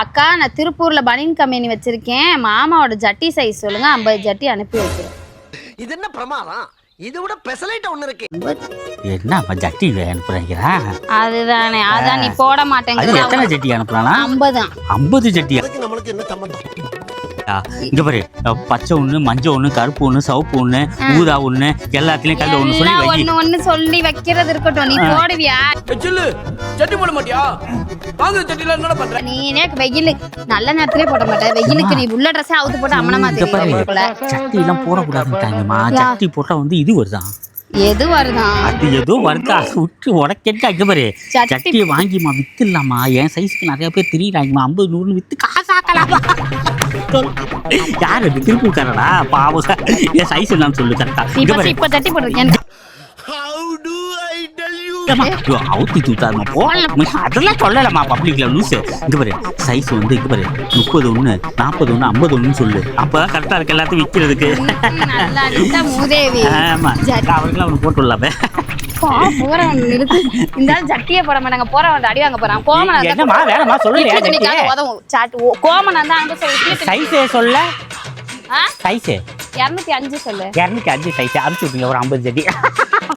அக்கா நான் திருப்பூர்ல பனியன் கம்பெனி வச்சிருக்கேன், மாமாவோட ஜட்டி சைஸ் சொல்லுங்க, 50 ஜட்டி அனுப்பி வைக்கிறேன். இது என்ன பிரமாதம்? இதை விட பெசலைட் ஒண்ணு இருக்கு. என்ன ஜட்டி அனுப்புறீங்களா? அதுதானே, அதான் நீ போட அது மாட்டேங்கிற. எத்தனை ஜட்டி அனுப்புறானா? 50. 50 ஜட்டியா? நம்மளுக்கு என்ன சம்பந்தம்? இங்க பாரு, பச்சை ஒண்ணு, மஞ்சள் ஒண்ணு, கருப்பு ஒண்ணு, சிவப்பு ஒண்ணு, ஊதா ஒண்ணு, எல்லாத்துலயும் கல்ல ஒண்ணு சொல்லி வை. ஒண்ணு சொல்லி வைக்கிறது இருக்கட்டும், நீ போடுவியா? சில்லு சட்டி போட மாட்டியா? வாங்க சட்டில என்ன பண்ற? நீனே வெயில் நல்ல நேரத்திலே போட மாட்டேன், வெயிலுக்கு நீ உள்ள ட்ரெஸ் அவுத்து போட்டு அம்மனமா இங்க பாரு, தெரியும். சட்டி எல்லாம் போடக்கூடாதுட்டாங்கம்மா. ஜட்டி போட்டா வந்து இது வருதான், எது வருதான்? அது ஏதோ வருதா விட்டு உடக்கெட்டு. அங்க பாரு, சட்டியை வாங்கிமா வித்துலாமா? என் சைஸ்க்கு நிறைய பேர் திரியிறாங்கம்மா. 50 100 வித்து காசாக்கலாமா? யாரு அது? திருப்பூர்காரடா பாவம். என் சைஸ் என்னன்னு சொல்லு கரெக்டா. இப்ப சட்டி போட்டிருக்கேன். அவுத்தி தூத்தாருமா போடலாமா? அதெல்லாம் சொல்லலாமா பப்ளிக்ல லூசு. இங்க பாரு, சைஸ் வந்து இங்க பாரு 31 41 51 சொல்லு. அப்பதான் கரெக்டா இருக்கு எல்லாத்தையும் விக்கிறதுக்கு. ஆமா, அவருக்குலாம் அவனு போட்டு விடலாமே. போறவன் நிறுத்து. இந்த ஜட்டியே போட மாட்டாங்க, போறவன் அடி வாங்க போறான். கோமனா என்னமா வேணாமா சொல்லுங்க. கோமனா தான் அங்க சொல்லி சைஸ் சொல்ல. சைஸ் 205 சொல்லு. 205 சைஸ் அனுப்பிச்சு விட்டுங்க ஒரு 50 ஜட்டி.